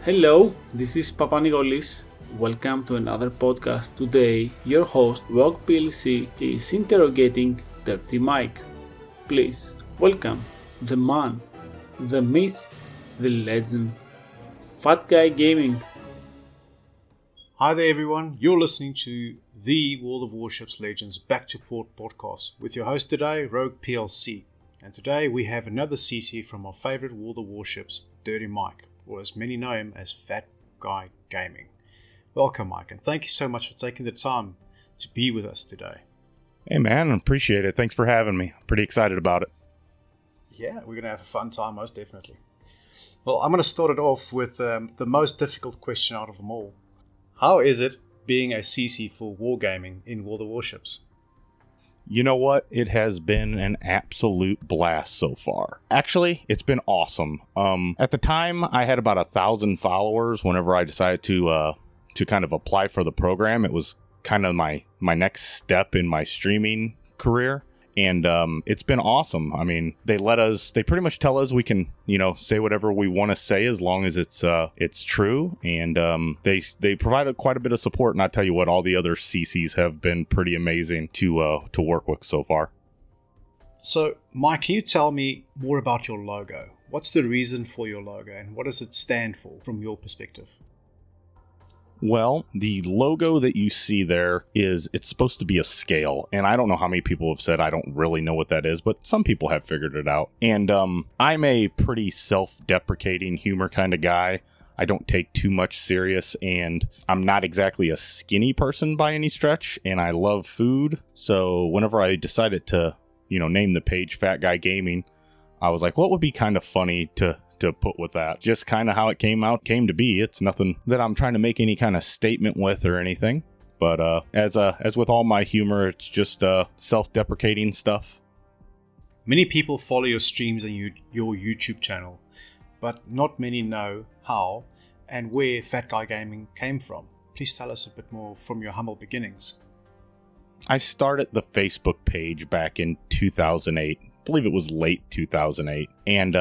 Hello, this is Papanikolis. Welcome to another podcast. Today, your host RoguePLC is interrogating Dirty Mike. Please welcome the man, the myth, the legend, Fat Guy Gaming. Hi there everyone, you're listening to the World of Warships Legends Back to Port podcast with your host today, RoguePLC. And today we have another CC from our favorite World of Warships, Dirty Mike, or as many know him as Fat Guy Gaming. Welcome Mike, and thank you so much for taking the time to be with us today. Hey man, appreciate it. Thanks for having me. Pretty excited about it. Yeah, we're going to have a fun time, most definitely. Well, I'm going to start it off with the most difficult question out of them all. How is it being a CC for Wargaming in World of Warships? You know what? It has been an absolute blast so far. Actually, it's been awesome. At the time, I had about 1,000 followers whenever I decided to kind of apply for the program. It was kind of my next step in my streaming career. And it's been awesome. I mean, they pretty much tell us we can, say whatever we want to say as long as it's true. And they provided quite a bit of support. And I tell you what, all the other CCs have been pretty amazing to work with so far. So, Mike, can you tell me more about your logo? What's the reason for your logo and what does it stand for from your perspective? Well, the logo that you see there it's supposed to be a scale, and I don't know how many people have said I don't really know what that is, but some people have figured it out. And I'm a pretty self-deprecating humor kind of guy. I don't take too much serious, and I'm not exactly a skinny person by any stretch, and I love food. So whenever I decided to, name the page Fat Guy Gaming, I was like, what would be kind of funny to put with that? Just kind of how it came to be. It's nothing that I'm trying to make any kind of statement with or anything. But as with all my humor, it's just self-deprecating stuff. Many people follow your streams and your YouTube channel, but not many know how and where Fat Guy Gaming came from. Please tell us a bit more from your humble beginnings. I started the Facebook page back in 2008. I believe it was late 2008. And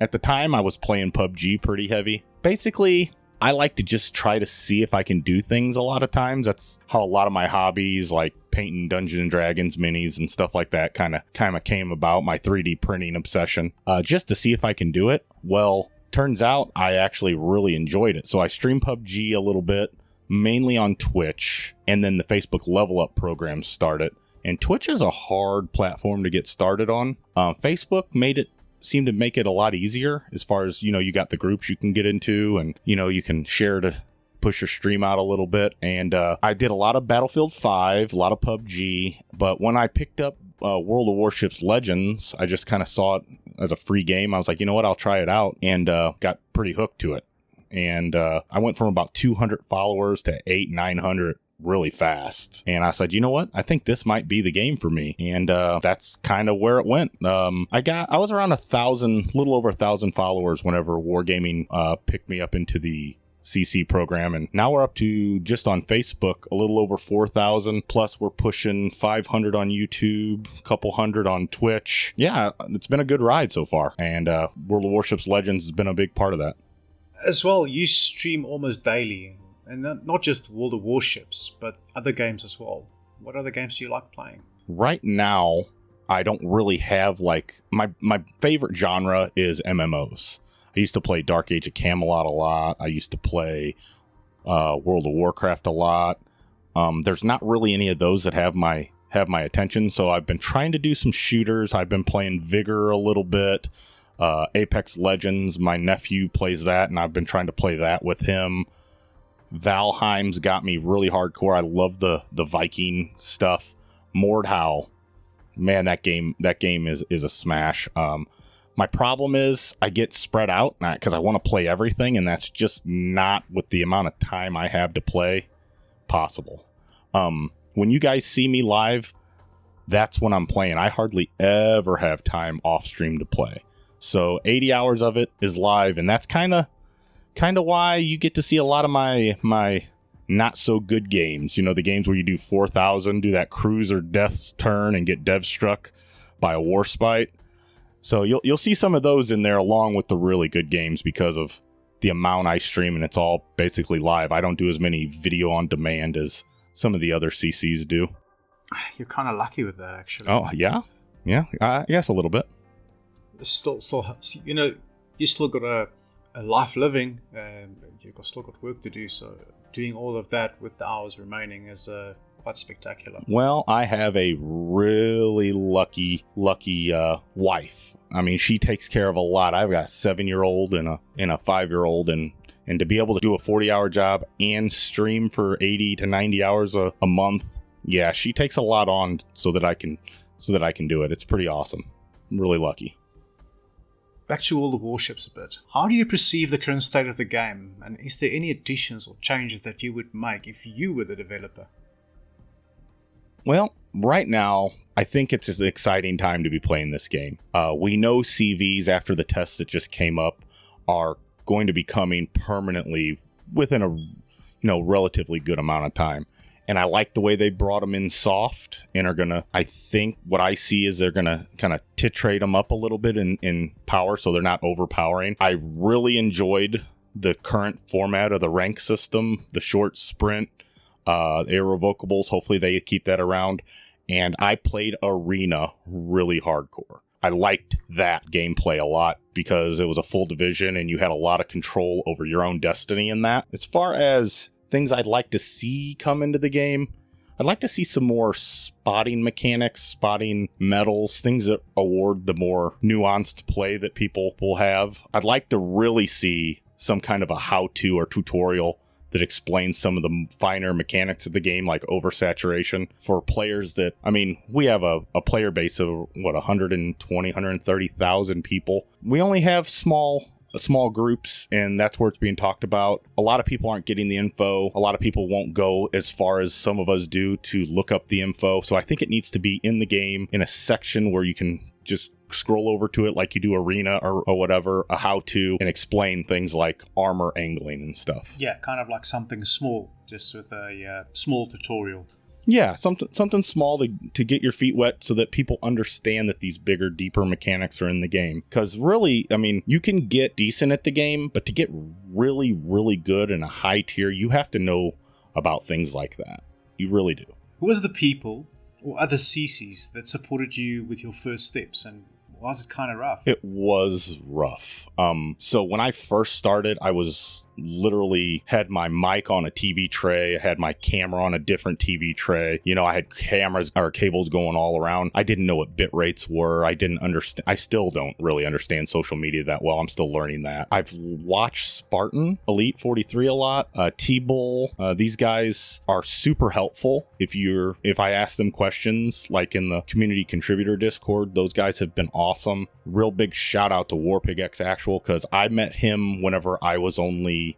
at the time, I was playing PUBG pretty heavy. Basically, I like to just try to see if I can do things a lot of times. That's how a lot of my hobbies, like painting Dungeons & Dragons minis and stuff like that, kind of came about, my 3D printing obsession, just to see if I can do it. Well, turns out I actually really enjoyed it. So I stream PUBG a little bit, mainly on Twitch, and then the Facebook Level Up program started. And Twitch is a hard platform to get started on. Facebook seemed to make it a lot easier as far as, you got the groups you can get into and, you can share to push your stream out a little bit. And I did a lot of Battlefield 5, a lot of PUBG. But when I picked up World of Warships Legends, I just kind of saw it as a free game. I was like, you know what, I'll try it out, and got pretty hooked to it. And I went from about 200 followers to 800-900 really fast. And I said, you know what? I think this might be the game for me. And that's kind of where it went. I was around 1,000, little over 1,000 followers whenever Wargaming picked me up into the CC program. And now we're up to, just on Facebook, a little over 4,000. Plus we're pushing 500 on YouTube, a couple hundred on Twitch. Yeah, it's been a good ride so far. And World of Warships Legends has been a big part of that. As well, you stream almost daily. And not just World of Warships, but other games as well. What other games do you like playing? Right now, I don't really have, my favorite genre is MMOs. I used to play Dark Age of Camelot a lot. I used to play World of Warcraft a lot. There's not really any of those that have my attention, so I've been trying to do some shooters. I've been playing Vigor a little bit. Apex Legends, my nephew plays that, and I've been trying to play that with him. Valheim's got me really hardcore. I love the Viking stuff. Mordhau, man, that game is a smash. My problem is I get spread out because I want to play everything, and that's just not, with the amount of time I have to play, possible. When you guys see me live, that's when I'm playing. I hardly ever have time off stream to play. So 80 hours of it is live, and that's kind of why you get to see a lot of my not so good games. The games where you do 4,000, do that cruiser death's turn and get dev struck by a warspite. So you'll see some of those in there along with the really good games because of the amount I stream, and it's all basically live. I don't do as many video on demand as some of the other CCs do. You're kind of lucky with that, actually. Oh, yeah? Yeah, I guess a little bit. Still, you know, you still got a life living, you've still got work to do, so doing all of that with the hours remaining is quite spectacular. Well, I have a really lucky wife. I mean, she takes care of a lot. I've got a 7-year-old and a 5-year-old, and to be able to do a 40-hour job and stream for 80 to 90 hours a month, yeah, she takes a lot on so that I can do it. It's pretty awesome. I'm really lucky. Back to all the warships a bit. How do you perceive the current state of the game, and is there any additions or changes that you would make if you were the developer? Well, right now, I think it's an exciting time to be playing this game. We know CVs after the tests that just came up are going to be coming permanently within a relatively good amount of time. And I like the way they brought them in soft and are going to, I think what I see is they're going to kind of titrate them up a little bit in power so they're not overpowering. I really enjoyed the current format of the rank system, the short sprint, irrevocables. Hopefully they keep that around. And I played Arena really hardcore. I liked that gameplay a lot because it was a full division and you had a lot of control over your own destiny in that. As far as things I'd like to see come into the game, I'd like to see some more spotting mechanics, spotting medals, things that award the more nuanced play that people will have. I'd like to really see some kind of a how-to or tutorial that explains some of the finer mechanics of the game, like oversaturation, for players that, I mean, we have a player base of, 120, 130,000 people. We only have small groups, and that's where it's being talked about. A lot of people aren't getting the info. A lot of people won't go as far as some of us do to look up the info. So I think it needs to be in the game in a section where you can just scroll over to it like you do Arena or whatever, a how-to, and explain things like armor angling and stuff. Yeah, kind of like something small, just with a small tutorial. Yeah, something small to get your feet wet so that people understand that these bigger, deeper mechanics are in the game. Because really, I mean, you can get decent at the game, but to get really, really good in a high tier, you have to know about things like that. You really do. Who was the people or other CCs that supported you with your first steps, and was it kind of rough? It was rough. So when I first started, I was literally had my mic on a TV tray. I had my camera on a different TV tray. You know, I had cameras or cables going all around. I didn't know what bit rates were. I didn't understand. I still don't really understand social media that well. I'm still learning that. I've watched Spartan, Elite 43 a lot, T-Bull. These guys are super helpful. If I ask them questions, like in the community contributor Discord, those guys have been awesome. Real big shout out to WarpigX Actual, because I met him whenever I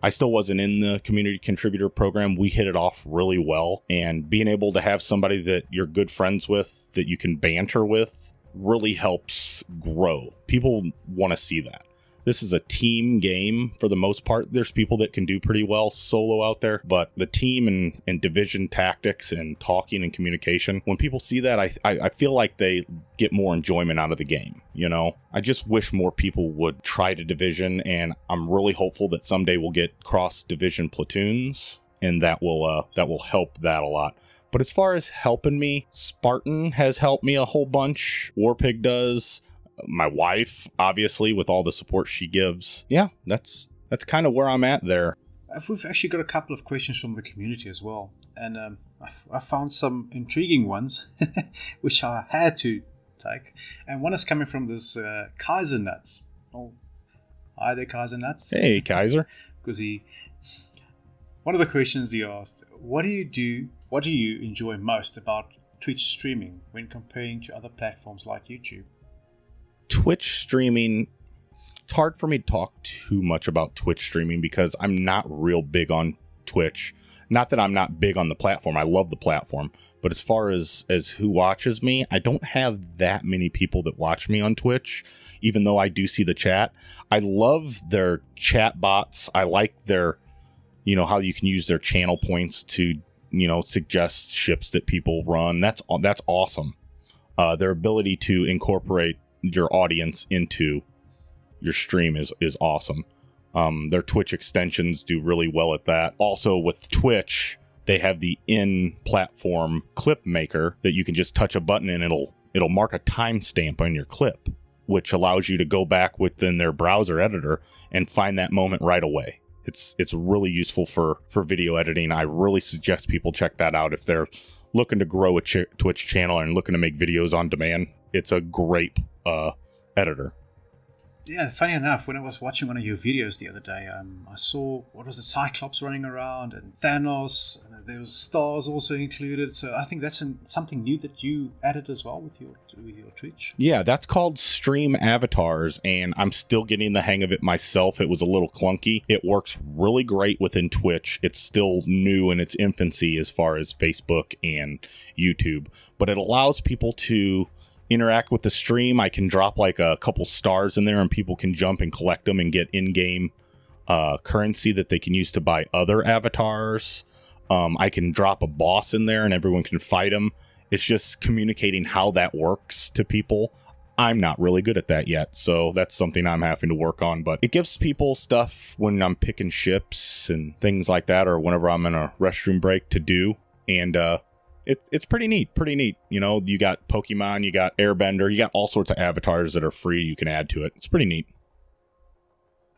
still wasn't in the community contributor program. We hit it off really well, and being able to have somebody that you're good friends with, that you can banter with, really helps grow. People want to see that. This is a team game for the most part. There's people that can do pretty well solo out there, but the team and division tactics and talking and communication, when people see that, I feel like they get more enjoyment out of the game. You know, I just wish more people would try to division, and I'm really hopeful that someday we'll get cross division platoons, and that will help that a lot. But as far as helping me, Spartan has helped me a whole bunch. Warpig does. My wife, obviously, with all the support she gives. Yeah, that's kind of where I'm at there. We've actually got a couple of questions from the community as well, and I found some intriguing ones which I had to take, and one is coming from this Kaiser Nuts. Oh, hi there, Kaiser Nuts. Hey, Kaiser. Because one of the questions he asked, what do you enjoy most about Twitch streaming when comparing to other platforms like YouTube? Twitch streaming, it's hard for me to talk too much about Twitch streaming because I'm not real big on Twitch. Not that I'm not big on the platform. I love the platform. But as far as who watches me, I don't have that many people that watch me on Twitch, even though I do see the chat. I love their chat bots. I like their, how you can use their channel points to, suggest ships that people run. That's awesome. Their ability to incorporate your audience into your stream is awesome. Their Twitch extensions do really well at that. Also with Twitch, they have the in-platform clip maker that you can just touch a button and it'll mark a timestamp on your clip, which allows you to go back within their browser editor and find that moment right away. It's really useful for video editing. I really suggest people check that out if they're looking to grow a Twitch channel and looking to make videos on demand. It's a great editor. Yeah, funny enough, when I was watching one of your videos the other day, I saw, what was it, Cyclops running around and Thanos, and there was stars also included. So I think that's something new that you added as well with your Twitch. Yeah, that's called Stream Avatars, and I'm still getting the hang of it myself. It was a little clunky. It works really great within Twitch. It's still new in its infancy as far as Facebook and YouTube, but it allows people to interact with the stream. I can drop like a couple stars in there and people can jump and collect them and get in-game currency that they can use to buy other avatars. I can drop a boss in there and everyone can fight him. It's just communicating how that works to people. I'm not really good at that yet, so that's something I'm having to work on, but it gives people stuff when I'm picking ships and things like that, or whenever I'm in a restroom break to do, and it's pretty neat. You know, you got Pokemon, you got Airbender, you got all sorts of avatars that are free you can add to it. It's pretty neat.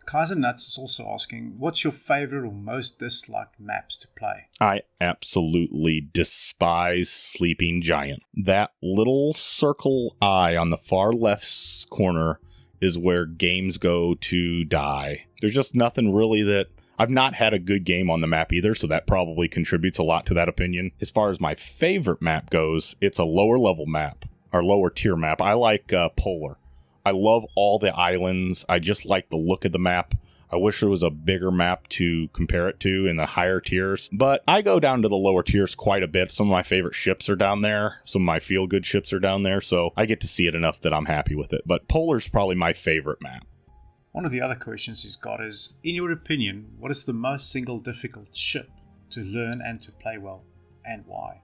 Kaiser Nuts is also asking, what's your favorite or most disliked maps to play? I absolutely despise Sleeping Giant. That little circle eye on the far left corner is where games go to die. There's just nothing really that... I've not had a good game on the map either, so that probably contributes a lot to that opinion. As far as my favorite map goes, it's a lower level map, or lower tier map. I like Polar. I love all the islands. I just like the look of the map. I wish there was a bigger map to compare it to in the higher tiers, but I go down to the lower tiers quite a bit. Some of my favorite ships are down there. Some of my feel-good ships are down there, so I get to see it enough that I'm happy with it. But Polar's probably my favorite map. One of the other questions he's got is, in your opinion, what is the most single difficult ship to learn and to play well, and why?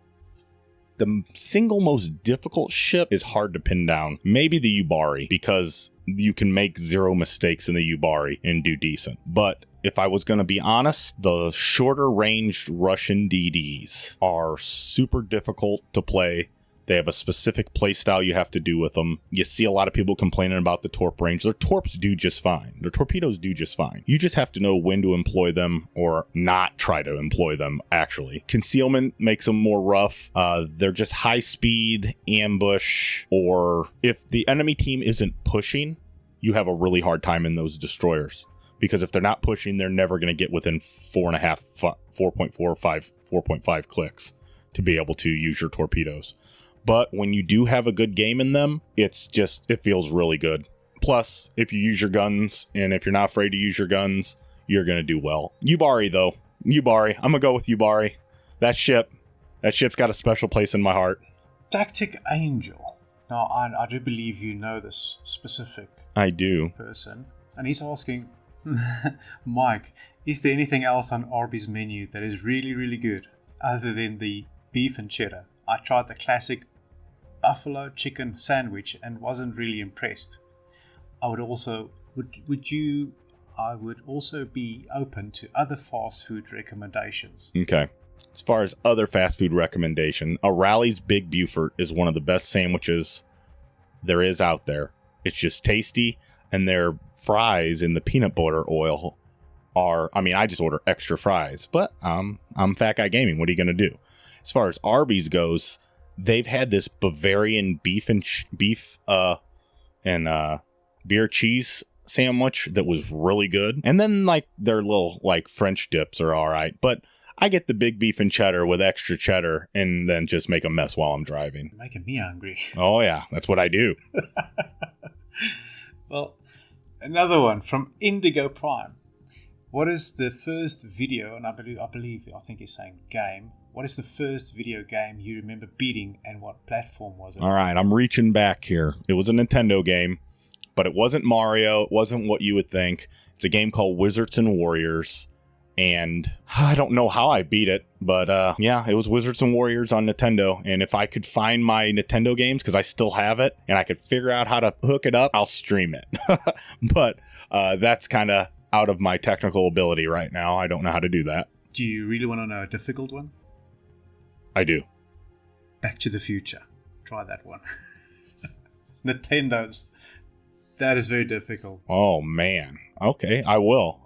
The single most difficult ship is hard to pin down. Maybe the Yubari, because you can make 0 mistakes in the Yubari and do decent. But if I was going to be honest, the shorter ranged Russian DDs are super difficult to play. They have a specific play style you have to do with them. You see a lot of people complaining about the torp range. Their torps do just fine. Their torpedoes do just fine. You just have to know when to employ them or not try to employ them, actually. Concealment makes them more rough. They're just high speed, ambush, or if the enemy team isn't pushing, you have a really hard time in those destroyers. Because if they're not pushing, they're never going to get within 4.5, 4.4 or 4.5 clicks to be able to use your torpedoes. But when you do have a good game in them, it feels really good. Plus, if you use your guns, and if you're not afraid to use your guns, you're going to do well. Yubari, though. Yubari. I'm going to go with Yubari. That ship's got a special place in my heart. Tactic Angel. Now, I do believe you know this specific I do. person. And he's asking, Mike, is there anything else on Arby's menu that is really, really good, other than the beef and cheddar? I tried the classic buffalo chicken sandwich and wasn't really impressed. I would also be open to other fast food recommendations. Okay. As far as other fast food recommendation, O'Reilly's Big Buford is one of the best sandwiches there is out there. It's just tasty, and their fries in the peanut butter oil are, I just order extra fries, but I'm Fat Guy Gaming. What are you going to do? As far as Arby's goes, they've had this Bavarian beef and beer cheese sandwich that was really good. And then their little French dips are all right, but I get the big beef and cheddar with extra cheddar and then just make a mess while I'm driving. You're making me hungry. Oh yeah, that's what I do. Well, another one from Indigo Prime. What is the first video, and I think he's saying game. What is the first video game you remember beating, and what platform was it? All right, I'm reaching back here. It was a Nintendo game, but it wasn't Mario. It wasn't what you would think. It's a game called Wizards and Warriors, and I don't know how I beat it, but yeah, it was Wizards and Warriors on Nintendo, and if I could find my Nintendo games, because I still have it, and I could figure out how to hook it up, I'll stream it. But that's kind of out of my technical ability right now. I don't know how to do that. Do you really want to know a difficult one? I do. Back to the Future. Try that one. Nintendo's. That is very difficult. Oh, man. Okay, I will.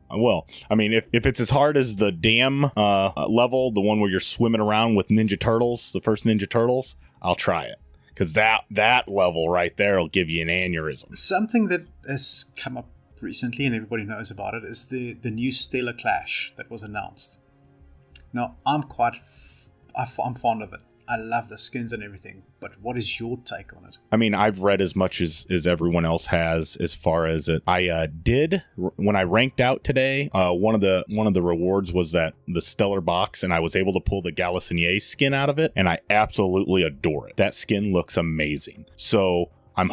I mean, if it's as hard as the dam level, the one where you're swimming around with Ninja Turtles, the first Ninja Turtles, I'll try it. Because that level right there will give you an aneurysm. Something that has come up recently, and everybody knows about it, is the new Stellar Clash that was announced. Now, I'm fond of it. I love the skins and everything, but what is your take on it? I mean, I've read as much as everyone else has as far as it. I did when I ranked out today. One of the rewards was that the Stellar box, and I was able to pull the Galissonier skin out of it, and I absolutely adore it. That skin looks amazing. So I'm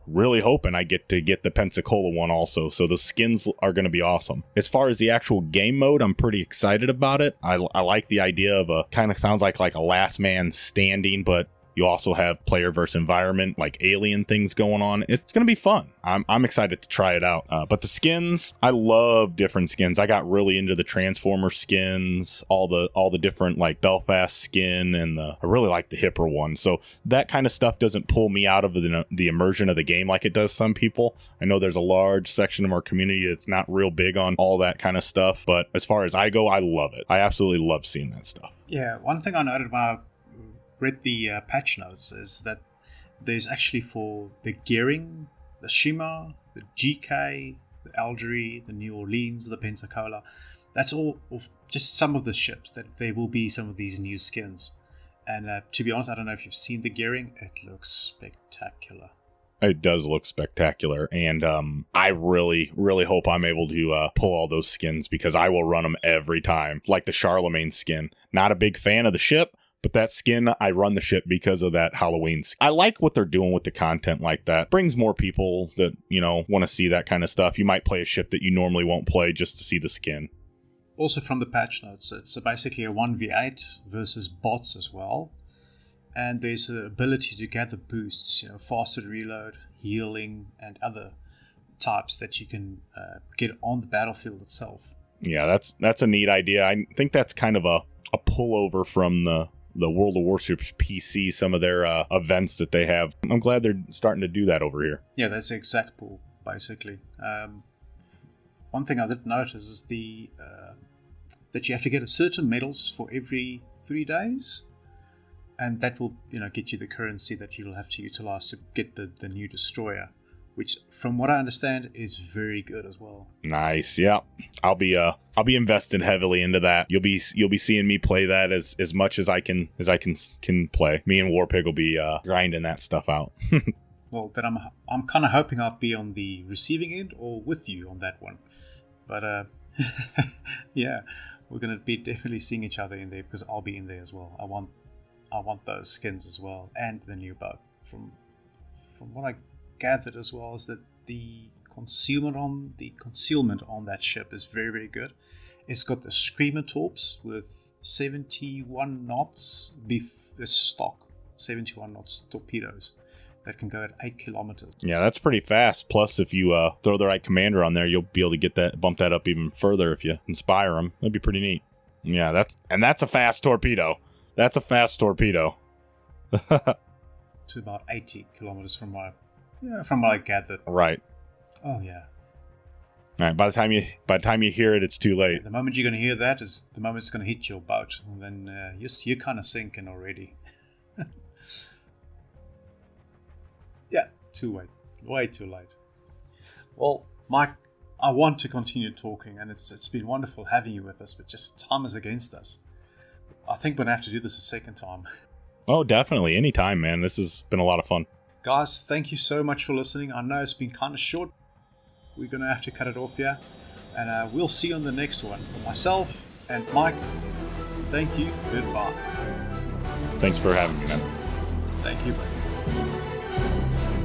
really hoping I get to get the Pensacola one also. So the skins are going to be awesome. As far as the actual game mode, I'm pretty excited about it. I like the idea of kind of sounds like a last man standing, but you also have player versus environment, like alien things going on. It's going to be fun. I'm excited to try it out. But the skins, I love different skins. I got really into the Transformer skins, all the different like Belfast skin, and I really like the Hipper one. So that kind of stuff doesn't pull me out of the immersion of the game like it does some people. I know there's a large section of our community that's not real big on all that kind of stuff. But as far as I go, I love it. I absolutely love seeing that stuff. Yeah, one thing I noted when I read the patch notes is that there's actually for the gearing, the Shima, the GK, the Algerie, the New Orleans, the Pensacola, that's all of just some of the ships that there will be some of these new skins. And to be honest, I don't know if you've seen the gearing. It looks spectacular. It does look spectacular, and I really, really hope I'm able to pull all those skins, because I will run them every time. Like the Charlemagne skin. Not a big fan of the ship, but that skin, I run the ship because of that Halloween skin. I like what they're doing with the content like that. Brings more people that, want to see that kind of stuff. You might play a ship that you normally won't play just to see the skin. Also from the patch notes, it's basically a 1v8 versus bots as well. And there's the ability to gather boosts, faster reload, healing, and other types that you can get on the battlefield itself. Yeah, that's a neat idea. I think that's kind of a pullover from the World of Warships PC, some of their events that they have. I'm glad they're starting to do that over here. Yeah, that's the exact pull, basically. One thing I did notice is that you have to get a certain medals for every 3 days, and that will get you the currency that you'll have to utilize to get the new destroyer, which from what I understand is very good as well. Nice. Yeah. I'll be investing heavily into that. You'll be seeing me play that as much as I can play. Me and Warpig will be grinding that stuff out. Well, then I'm kind of hoping I'll be on the receiving end or with you on that one. But yeah, we're going to be definitely seeing each other in there, because I'll be in there as well. I want those skins as well, and the new boat. From what I gathered as well, is that the concealment on that ship is very, very good. It's got the Screamer torps with 71 knots stock 71 knots torpedoes that can go at 8 kilometers. Yeah, that's pretty fast. Plus, if you throw the right commander on there, you'll be able to bump that up even further if you inspire them. That'd be pretty neat. Yeah, that's a fast torpedo. That's a fast torpedo. To about 80 kilometers from what I gathered. Right. Oh yeah. All right. By the time you hear it, it's too late. Yeah, the moment you're going to hear that is the moment it's going to hit your boat, and then you're kind of sinking already. Yeah, way too late. Well, Mike, I want to continue talking, and it's been wonderful having you with us, but just time is against us. I think we're going to have to do this a second time. Oh, definitely. Anytime, man. This has been a lot of fun. Guys, thank you so much for listening. I know it's been kind of short. We're going to have to cut it off here. And we'll see you on the next one. For myself and Mike, thank you. Goodbye. Thanks for having me, man. Thank you, buddy.